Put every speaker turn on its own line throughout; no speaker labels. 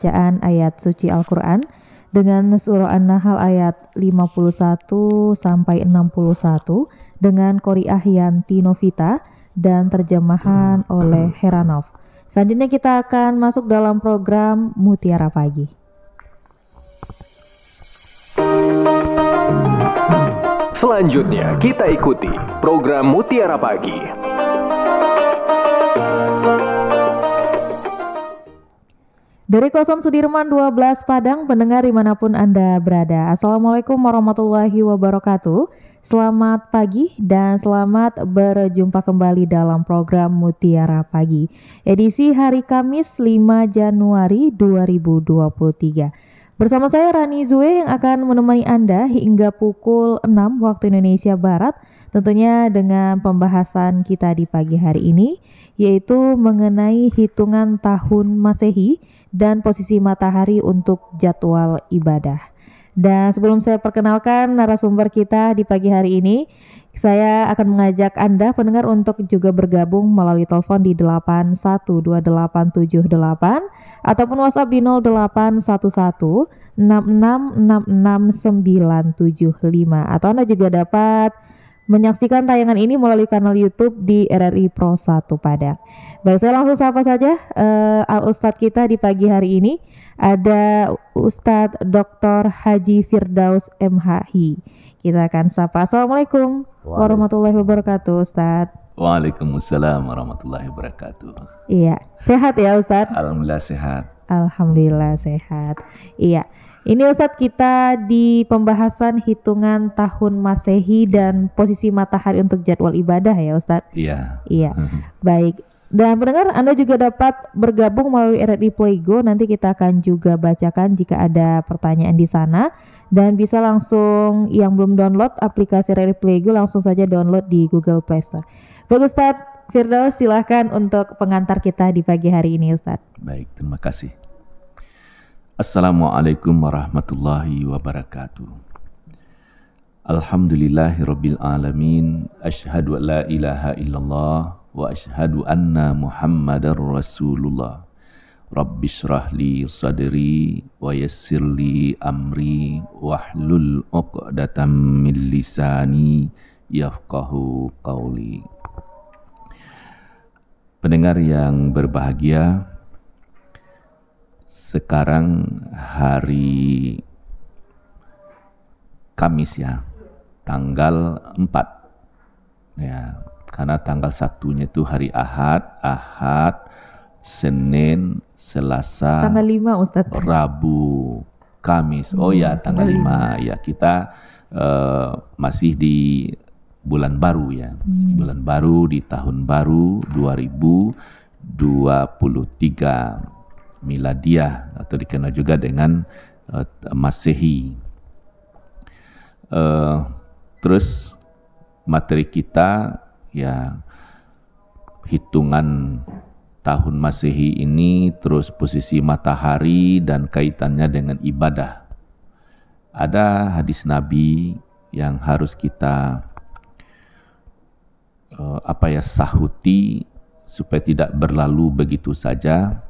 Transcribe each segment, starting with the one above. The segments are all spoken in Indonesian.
bacaan ayat suci Al-Quran dengan surah An-Nahl ayat 51 sampai 61 dengan Qori'ah Yanti Novita dan terjemahan oleh Heranov. Selanjutnya kita akan masuk dalam program Mutiara Pagi.
Selanjutnya kita ikuti program Mutiara Pagi.
Dari Kosan Sudirman 12 Padang, pendengar dimanapun Anda berada. Assalamualaikum warahmatullahi wabarakatuh. Selamat pagi dan selamat berjumpa kembali dalam program Mutiara Pagi. Edisi hari Kamis 5 Januari 2023. Bersama saya Rani Zue yang akan menemani Anda hingga pukul 6 waktu Indonesia Barat. Tentunya dengan pembahasan kita di pagi hari ini, yaitu mengenai hitungan tahun Masehi dan posisi matahari untuk jadwal ibadah. Dan sebelum saya perkenalkan narasumber kita di pagi hari ini, saya akan mengajak Anda pendengar untuk juga bergabung melalui telepon di 812878 ataupun WhatsApp di 0811 6666 975, atau Anda juga dapat menyaksikan tayangan ini melalui kanal YouTube di RRI Pro 1 Padang. Baik, saya langsung sapa saja Al-Ustadz kita di pagi hari ini. Ada Ustadz Dr. Haji Firdaus MHI. Kita akan sapa. Assalamualaikum warahmatullahi wabarakatuh, Ustadz.
Waalaikumsalam warahmatullahi wabarakatuh.
Iya, sehat ya Ustadz?
Alhamdulillah sehat.
Alhamdulillah sehat. Iya. Ini Ustadz, kita di pembahasan hitungan tahun Masehi dan posisi matahari untuk jadwal ibadah ya Ustadz?
Iya.
Iya, baik. Dan pendengar, Anda juga dapat bergabung melalui RRI Playgo. Nanti kita akan juga bacakan jika ada pertanyaan di sana. Dan bisa langsung, yang belum download aplikasi RRI Playgo, langsung saja download di Google Play Store. Baik Ustadz Firdaus, silahkan untuk pengantar kita di pagi hari ini Ustadz.
Baik, terima kasih. Assalamualaikum warahmatullahi wabarakatuh. Alhamdulillahirabbil alamin. Asyhadu an la ilaha illallah wa asyhadu anna Muhammadar Rasulullah. Rabbi shrah li sadri wa yassir li amri wahlul 'uqdatam min lisani yafqahu qauli. Pendengar yang berbahagia, sekarang hari Kamis ya, tanggal 4 ya, karena tanggal 1-nya itu hari Ahad, Senin, Selasa,
tanggal 5 Ustadz,
Rabu, Kamis. Oh ya, tanggal 5 ya, kita masih di bulan baru ya, bulan baru di tahun baru 2023 Miladiah, atau dikenal juga dengan Masehi. Terus materi kita ya, hitungan tahun Masehi ini, terus posisi matahari dan kaitannya dengan ibadah. Ada hadis Nabi yang harus kita sahuti supaya tidak berlalu begitu saja.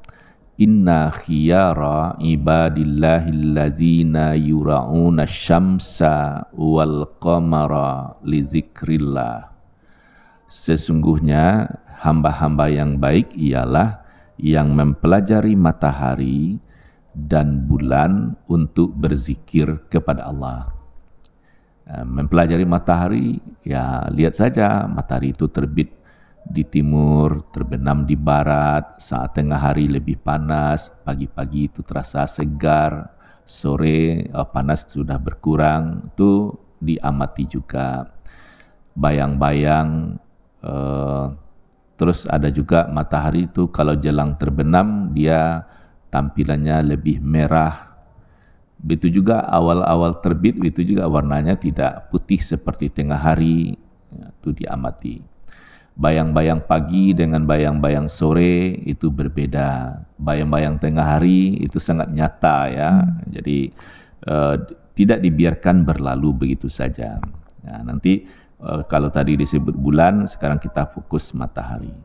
Inna khiyara ibadillahillazina yura'una syamsa wal qamara li zikrillah. Sesungguhnya hamba-hamba yang baik ialah yang mempelajari matahari dan bulan untuk berzikir kepada Allah. Mempelajari matahari, ya lihat saja matahari itu terbit di timur, terbenam di barat. Saat tengah hari lebih panas, pagi-pagi itu terasa segar, sore panas sudah berkurang. Itu diamati juga. Bayang-bayang, terus ada juga matahari itu kalau jelang terbenam dia tampilannya lebih merah. Begitu juga awal-awal terbit, itu juga warnanya tidak putih seperti tengah hari. Itu diamati. Bayang-bayang pagi dengan bayang-bayang sore itu berbeda. Bayang-bayang tengah hari itu sangat nyata ya. Jadi tidak dibiarkan berlalu begitu saja. Nah, nanti kalau tadi disebut bulan, sekarang kita fokus matahari.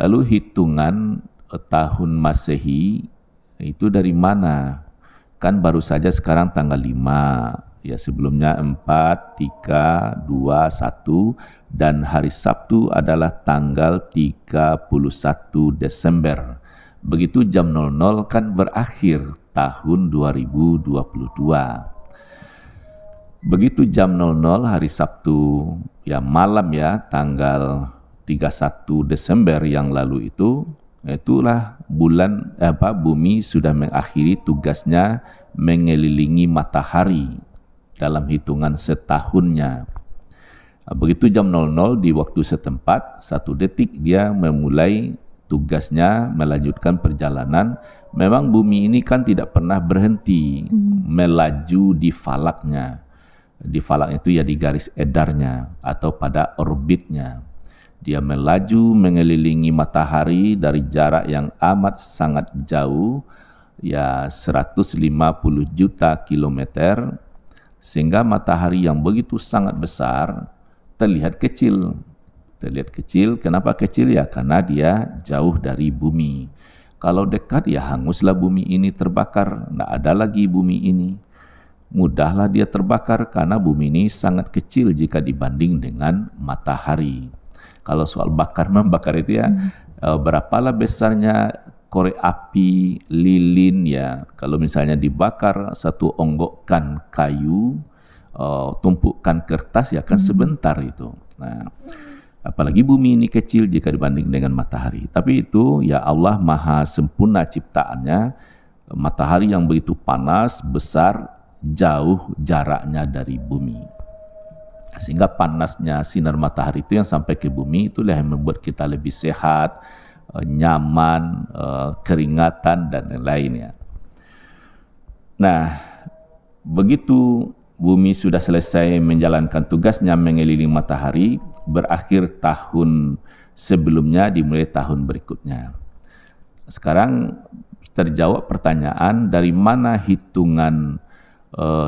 Lalu hitungan tahun Masehi Itu dari mana? Kan baru saja sekarang tanggal 5, ya sebelumnya 4, 3, 2, 1, dan hari Sabtu adalah tanggal 31 Desember. Begitu jam 00 kan berakhir tahun 2022. Begitu jam 00 hari Sabtu, ya malam ya, tanggal 31 Desember yang lalu itulah bumi sudah mengakhiri tugasnya mengelilingi matahari dalam hitungan setahunnya. Begitu jam 00 di waktu setempat, 1 detik dia memulai tugasnya melanjutkan perjalanan. Memang bumi ini kan tidak pernah berhenti melaju di falaknya. Di falak itu ya di garis edarnya atau pada orbitnya. Dia melaju mengelilingi matahari dari jarak yang amat sangat jauh, ya 150 juta kilometer, sehingga matahari yang begitu sangat besar terlihat kecil. Terlihat kecil, kenapa kecil? Ya karena dia jauh dari bumi. Kalau dekat ya hanguslah bumi ini, terbakar, tidak ada lagi bumi ini. Mudahlah dia terbakar karena bumi ini sangat kecil jika dibanding dengan matahari. Kalau soal bakar membakar itu ya, berapalah besarnya korek api lilin ya. Kalau misalnya dibakar satu onggokkan kayu, tumpukan kertas ya kan sebentar itu. Nah, apalagi bumi ini kecil jika dibanding dengan matahari. Tapi itu ya Allah maha sempurna ciptaannya. Matahari yang begitu panas, besar, jauh jaraknya dari bumi. Sehingga panasnya sinar matahari itu yang sampai ke bumi, itulah yang membuat kita lebih sehat, nyaman, keringatan, dan lain-lainnya. Nah, begitu bumi sudah selesai menjalankan tugasnya mengelilingi matahari, berakhir tahun sebelumnya, dimulai tahun berikutnya. Sekarang terjawab pertanyaan, dari mana hitungan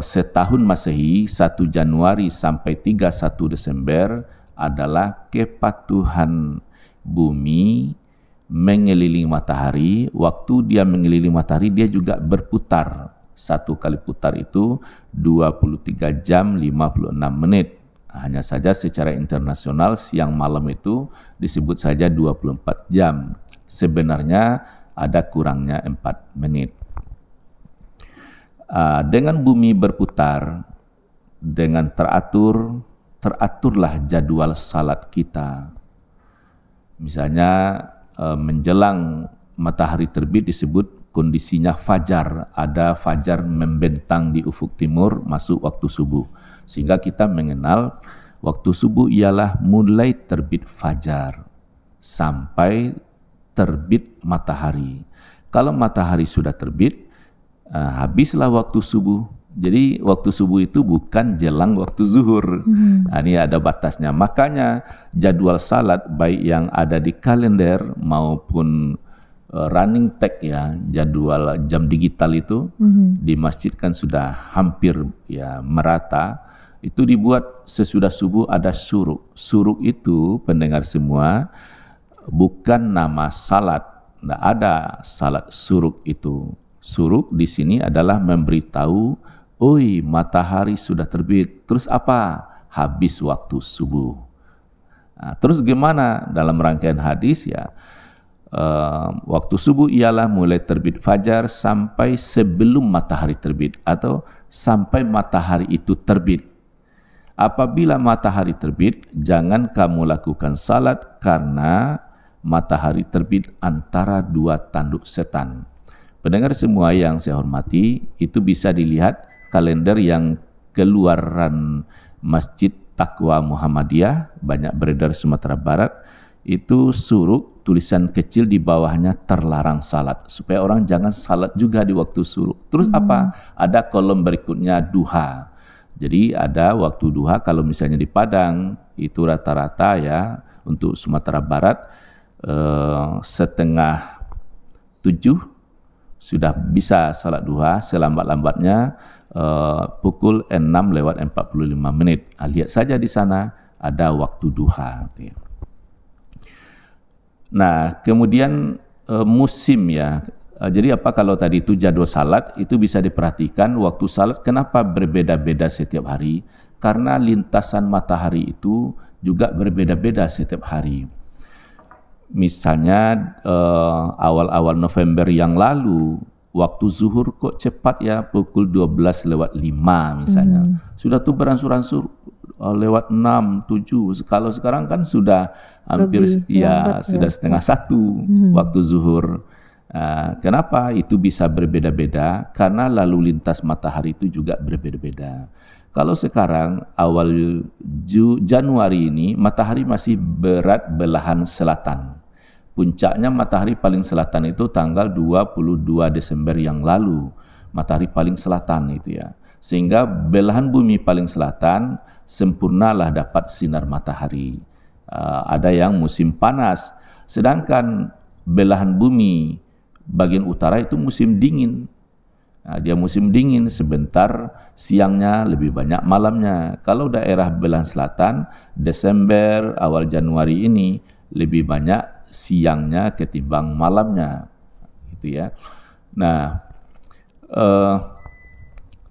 setahun Masehi 1 Januari sampai 31 Desember adalah kepatuhan bumi mengelilingi matahari. Waktu dia mengelilingi matahari, dia juga berputar. Satu kali putar itu 23 jam 56 menit. Hanya saja secara internasional siang malam itu disebut saja 24 jam. Sebenarnya ada kurangnya 4 menit. Dengan bumi berputar, dengan teraturlah jadwal salat kita. Misalnya menjelang matahari terbit disebut kondisinya fajar. Ada fajar membentang di ufuk timur, masuk waktu subuh. Sehingga kita mengenal waktu subuh ialah mulai terbit fajar sampai terbit matahari. Kalau matahari sudah terbit, habislah waktu subuh. Jadi waktu subuh itu bukan jelang waktu zuhur. Ini ada batasnya. Makanya jadwal salat baik yang ada di kalender maupun running tag ya, jadwal jam digital itu di masjid kan sudah hampir ya merata. Itu dibuat sesudah subuh ada syuruk. Syuruk itu pendengar semua bukan nama salat. Tidak ada salat syuruk itu. Syuruk di sini adalah memberitahu, oi matahari sudah terbit. Terus apa? Habis waktu subuh. Nah, terus gimana dalam rangkaian hadis ya? Waktu subuh ialah mulai terbit fajar sampai sebelum matahari terbit atau sampai matahari itu terbit. Apabila matahari terbit, jangan kamu lakukan salat karena matahari terbit antara dua tanduk setan. Pendengar semua yang saya hormati, itu bisa dilihat kalender yang keluaran Masjid Taqwa Muhammadiyah, banyak beredar Sumatera Barat, itu suruk, tulisan kecil di bawahnya terlarang salat, supaya orang jangan salat juga di waktu suruk. Terus apa? Ada kolom berikutnya duha. Jadi ada waktu duha, kalau misalnya di Padang, itu rata-rata ya, untuk Sumatera Barat, 6:30 sudah bisa salat duha, selambat-lambatnya pukul 6:45. Lihat saja di sana ada waktu duha. Nah, kemudian musim ya, Jadi apa kalau tadi itu jadwal salat itu bisa diperhatikan waktu salat kenapa berbeda-beda setiap hari? Karena lintasan matahari itu juga berbeda-beda setiap hari. Misalnya awal-awal November yang lalu waktu zuhur kok cepat ya pukul 12:05 misalnya. Sudah tuh beransur-ansur lewat 6, 7. Kalau sekarang kan sudah hampir sudah setengah 1 waktu zuhur. Kenapa itu bisa berbeda-beda? Karena lalu lintas matahari itu juga berbeda-beda. Kalau sekarang awal Januari ini matahari masih berat belahan selatan. Puncaknya matahari paling selatan itu tanggal 22 Desember yang lalu. Matahari paling selatan itu ya. Sehingga belahan bumi paling selatan sempurnalah dapat sinar matahari. Ada yang musim panas. Sedangkan belahan bumi bagian utara itu musim dingin. Dia musim dingin, sebentar siangnya lebih banyak malamnya. Kalau daerah belahan selatan, Desember, awal Januari ini lebih banyak siangnya ketimbang malamnya, gitu ya. Nah,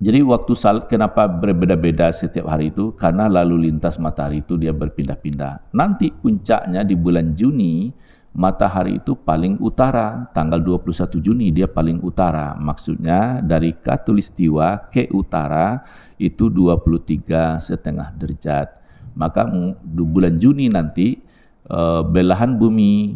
jadi waktu salat kenapa berbeda-beda setiap hari itu? Karena lalu lintas matahari itu dia berpindah-pindah. Nanti puncaknya di bulan Juni, matahari itu paling utara, tanggal 21 Juni dia paling utara. Maksudnya dari Khatulistiwa ke utara itu 23,5 derajat. Maka di bulan Juni nanti belahan bumi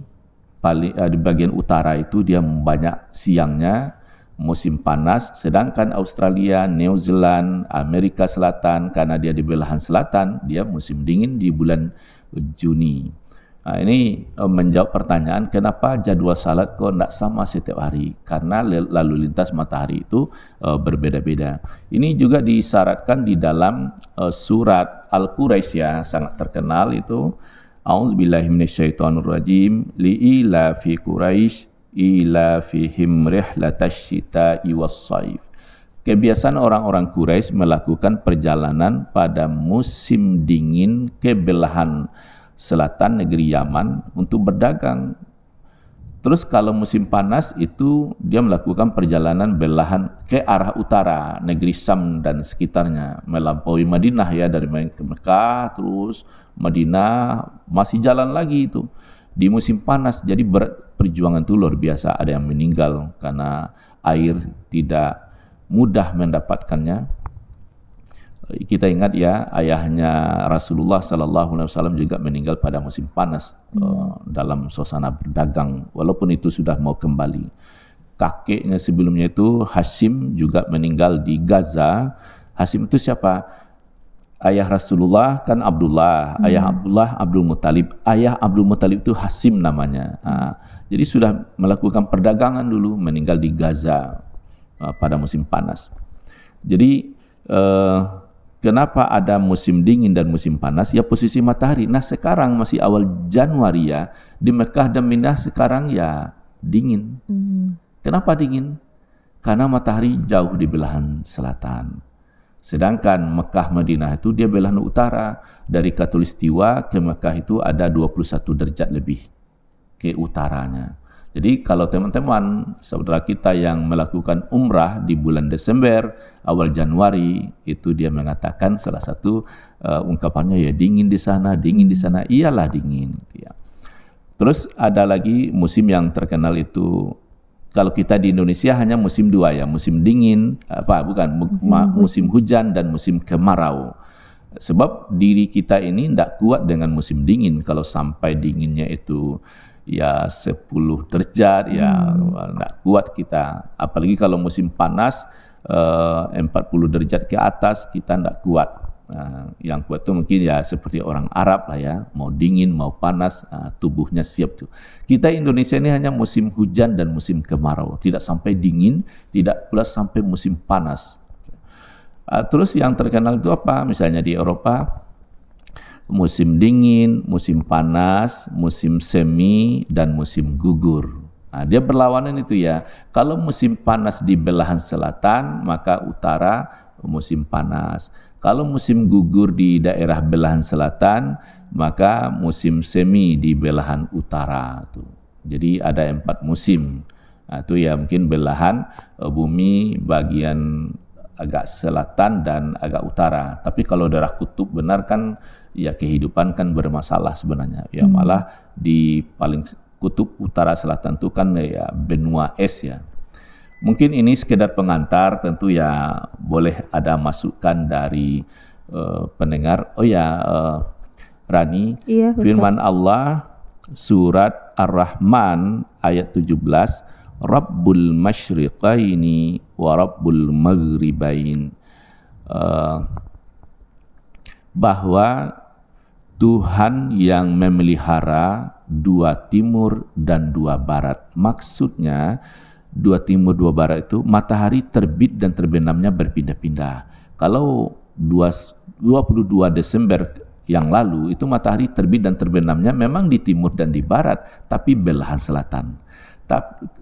di bagian utara itu dia banyak siangnya, musim panas, sedangkan Australia, New Zealand, Amerika Selatan karena dia di belahan selatan, dia musim dingin di bulan Juni. Nah, ini menjawab pertanyaan kenapa jadwal salat kok tidak sama setiap hari, karena lalu lintas matahari itu berbeda-beda. Ini juga disyaratkan di dalam surat Al-Quraisy ya, sangat terkenal itu. A'udzubillahi minasyaitonirrajim, li'ilafi Quraisy ilafihim rihlatash syita'i was-shaif. Kebiasaan orang-orang Quraisy melakukan perjalanan pada musim dingin ke belahan selatan negeri Yaman untuk berdagang. Terus kalau musim panas itu dia melakukan perjalanan belahan ke arah utara, negeri Syam dan sekitarnya, melampaui Madinah ya, dari ke Mekah terus Madinah, masih jalan lagi itu di musim panas. Jadi perjuangan itu luar biasa, ada yang meninggal karena air tidak mudah mendapatkannya. Kita ingat ya, ayahnya Rasulullah SAW juga meninggal pada musim panas dalam suasana berdagang, walaupun itu sudah mau kembali. Kakeknya sebelumnya itu Hashim juga meninggal di Gaza. Hashim itu siapa? Ayah Rasulullah kan Abdullah, ayah Abdullah Abdul Muttalib. Ayah Abdul Muttalib itu Hashim namanya. Jadi sudah melakukan perdagangan dulu, meninggal di Gaza pada musim panas. Jadi kenapa ada musim dingin dan musim panas? Ya posisi matahari. Nah sekarang masih awal Januari ya, di Mekah dan Madinah sekarang ya dingin. Kenapa dingin? Karena matahari jauh di belahan selatan. Sedangkan Mekah Madinah itu dia belahan utara. Dari Khatulistiwa ke Mekah itu ada 21 derajat lebih ke utaranya. Jadi kalau teman-teman saudara kita yang melakukan umrah di bulan Desember, awal Januari, itu dia mengatakan salah satu ungkapannya ya dingin di sana, iyalah dingin. Ya. Terus ada lagi musim yang terkenal itu, kalau kita di Indonesia hanya musim 2 ya, musim dingin, musim hujan dan musim kemarau. Sebab diri kita ini tidak kuat dengan musim dingin. Kalau sampai dinginnya itu ya 10 derajat ya tidak kuat kita. Apalagi kalau musim panas 40 derajat ke atas kita tidak kuat. Yang kuat itu mungkin ya seperti orang Arab lah ya, mau dingin mau panas tubuhnya siap tuh. Kita Indonesia ini hanya musim hujan dan musim kemarau, tidak sampai dingin, tidak pula sampai musim panas. Terus yang terkenal itu apa? Misalnya di Eropa musim dingin, musim panas, musim semi, dan musim gugur. Dia berlawanan itu ya. Kalau musim panas di belahan selatan, maka utara musim panas. Kalau musim gugur di daerah belahan selatan, maka musim semi di belahan utara. Jadi ada 4 musim. Nah, itu ya mungkin belahan bumi bagian agak selatan dan agak utara. Tapi kalau daerah kutub benar kan ya kehidupan kan bermasalah sebenarnya. Ya malah di paling kutub utara selatan itu kan ya benua es ya. Mungkin ini sekedar pengantar, tentu ya boleh ada masukan dari pendengar. Oh ya Rani,
Iya,
firman Allah surat Ar-Rahman ayat 17, Rabbul Masyriqaini wa Rabbul Maghribain, bahwa Tuhan yang memelihara dua timur dan dua barat. Maksudnya dua timur dua barat itu matahari terbit dan terbenamnya berpindah-pindah. Kalau 22 Desember yang lalu itu matahari terbit dan terbenamnya memang di timur dan di barat, tapi belahan selatan.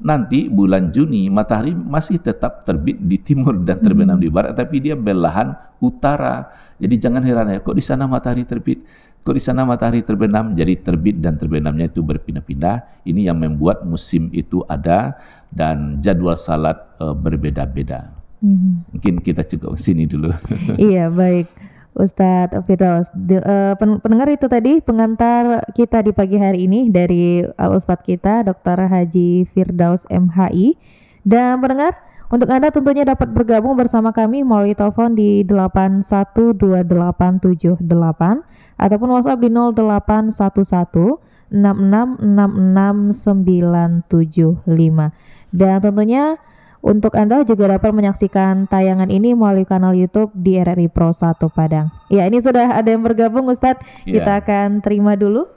Nanti bulan Juni matahari masih tetap terbit di timur dan terbenam di barat, tapi dia belahan utara. Jadi jangan heran ya, kok di sana matahari terbit, kok di sana matahari terbenam. Jadi terbit dan terbenamnya itu berpindah-pindah. Ini yang membuat musim itu ada dan jadwal salat berbeda-beda. Mungkin kita cukup sini dulu.
Iya, baik. Ustadz Firdaus, pendengar itu tadi pengantar kita di pagi hari ini dari Ustadz kita Dr. Haji Firdaus MHI. Dan pendengar, untuk Anda tentunya dapat bergabung bersama kami melalui telepon di 812878 ataupun WhatsApp di 081166669975. Dan tentunya untuk Anda juga dapat menyaksikan tayangan ini melalui kanal YouTube di RRI Pro 1 Padang. Ya, ini sudah ada yang bergabung Ustadz.
Ya.
Kita akan terima dulu.